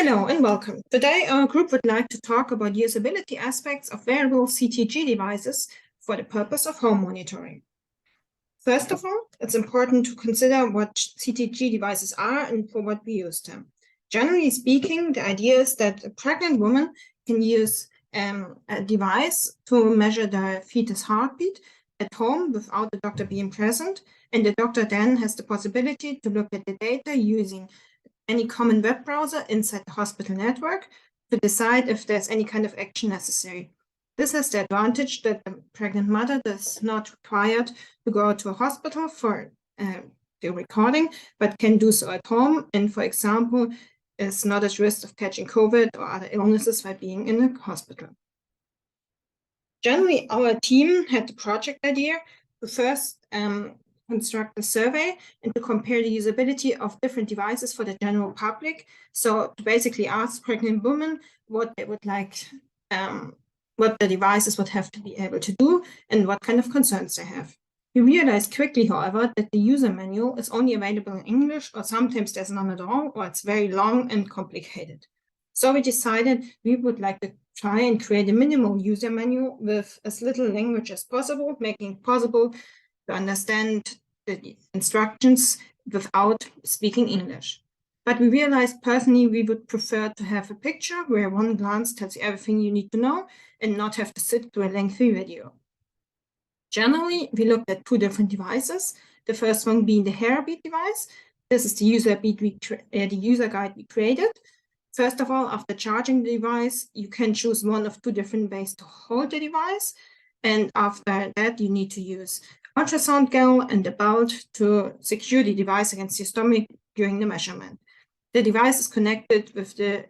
Hello and welcome. Today, our group would like to talk about usability aspects of wearable CTG devices for the purpose of home monitoring. First of all, it's important to consider what CTG devices are and for what we use them. Generally speaking, the idea is that a pregnant woman can use a device to measure the fetus heartbeat at home without the doctor being present, and the doctor then has the possibility to look at the data using any common web browser inside the hospital network to decide if there's any kind of action necessary. This has the advantage that the pregnant mother is not required to go to a hospital for the recording, but can do so at home, and, for example, is not at risk of catching COVID or other illnesses by being in a hospital. Generally, our team had the project idea to first construct a survey and to compare the usability of different devices for the general public. So to basically ask pregnant women what they would like, what the devices would have to be able to do and what kind of concerns they have. We realized quickly, however, that the user manual is only available in English, or sometimes there's none at all, or it's very long and complicated. So we decided we would like to try and create a minimal user manual with as little language as possible, making it possible to understand the instructions without speaking English. But we realized personally we would prefer to have a picture where one glance tells you everything you need to know and not have to sit through a lengthy video. Generally, we looked at two different devices. The first one being the Wearability device. This is the user guide we created. First of all, after charging the device, you can choose one of two different ways to hold the device. And after that, you need to use ultrasound gel and a belt to secure the device against your stomach during the measurement. The device is connected with the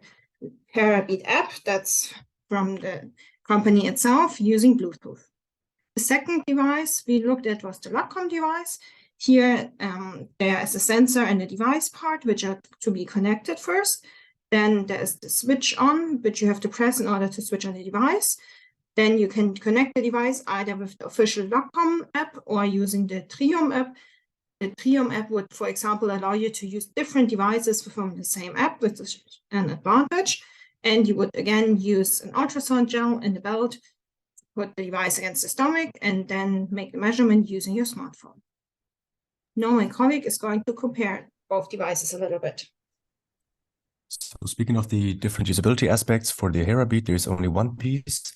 Wearability app that's from the company itself using Bluetooth. The second device we looked at was the LACOM device. Here, there is a sensor and a device part, which are to be connected first. Then there's the switch on, which you have to press in order to switch on the device. Then you can connect the device either with the official LACOM app or using the Trium app. The Trium app would, for example, allow you to use different devices from the same app, which is an advantage. And you would, again, use an ultrasound gel and a belt to put the device against the stomach and then make the measurement using your smartphone. Now my colleague is going to compare both devices a little bit. So speaking of the different usability aspects for the Wearability, there is only one piece,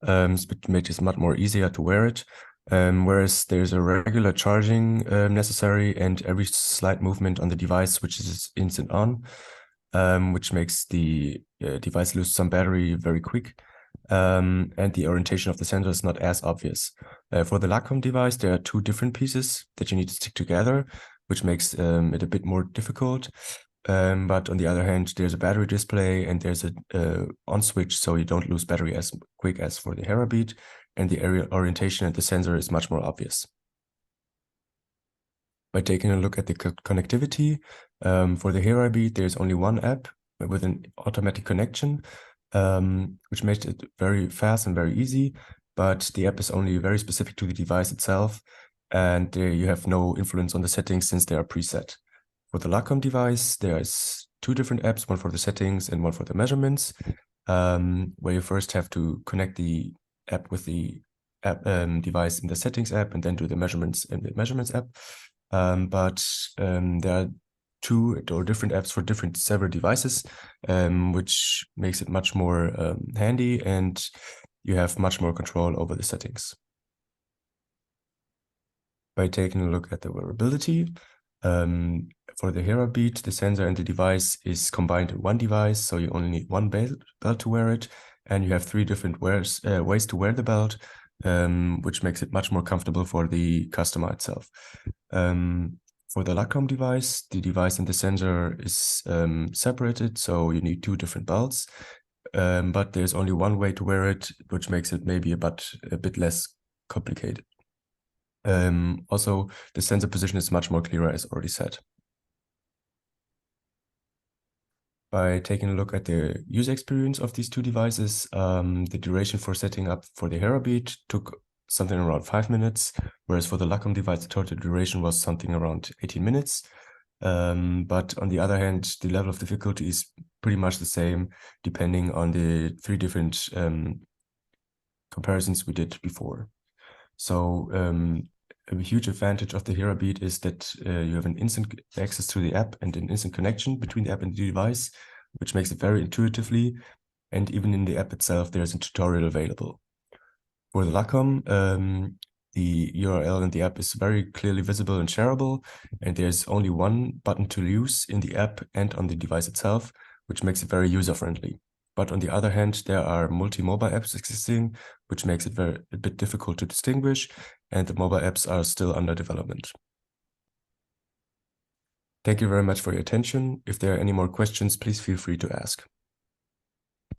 which makes it much more easier to wear it. Whereas there's a regular charging necessary, and every slight movement on the device switches instant on, which makes the device lose some battery very quick. And the orientation of the sensor is not as obvious. For the LACOM device, there are two different pieces that you need to stick together, which makes it a bit more difficult. But on the other hand, there's a battery display and there's a on switch, so you don't lose battery as quick as for the Wearability, and the area orientation at the sensor is much more obvious. By taking a look at the connectivity, for the Wearability, there's only one app with an automatic connection, which makes it very fast and very easy, but the app is only very specific to the device itself, and you have no influence on the settings since they are preset. For the LACOM device, there is two different apps, one for the settings and one for the measurements, where you first have to connect the app with the app device in the settings app and then do the measurements in the measurements app. But there are two or different apps for several devices, which makes it much more handy, and you have much more control over the settings. By taking a look at the wearability, for the Wearability, the sensor and the device is combined in one device, so you only need one belt to wear it, and you have three different ways to wear the belt, which makes it much more comfortable for the customer itself. For the LACOM device, the device and the sensor is separated, so you need two different belts, but there's only one way to wear it, which makes it maybe a bit less complicated. Also, the sensor position is much more clearer, as already said. By taking a look at the user experience of these two devices, the duration for setting up for the Wearability took something around 5 minutes, whereas for the LACOM device, the total duration was something around 18 minutes. But on the other hand, the level of difficulty is pretty much the same, depending on the 3 different comparisons we did before. So a huge advantage of the HeraBeat is that you have an instant access to the app and an instant connection between the app and the device, which makes it very intuitively. And even in the app itself, there's a tutorial available. For the LACOM, the URL in the app is very clearly visible and shareable, and there's only one button to use in the app and on the device itself, which makes it very user-friendly. But on the other hand, there are multi-mobile apps existing, which makes it a bit difficult to distinguish, and the mobile apps are still under development. Thank you very much for your attention. If there are any more questions, please feel free to ask.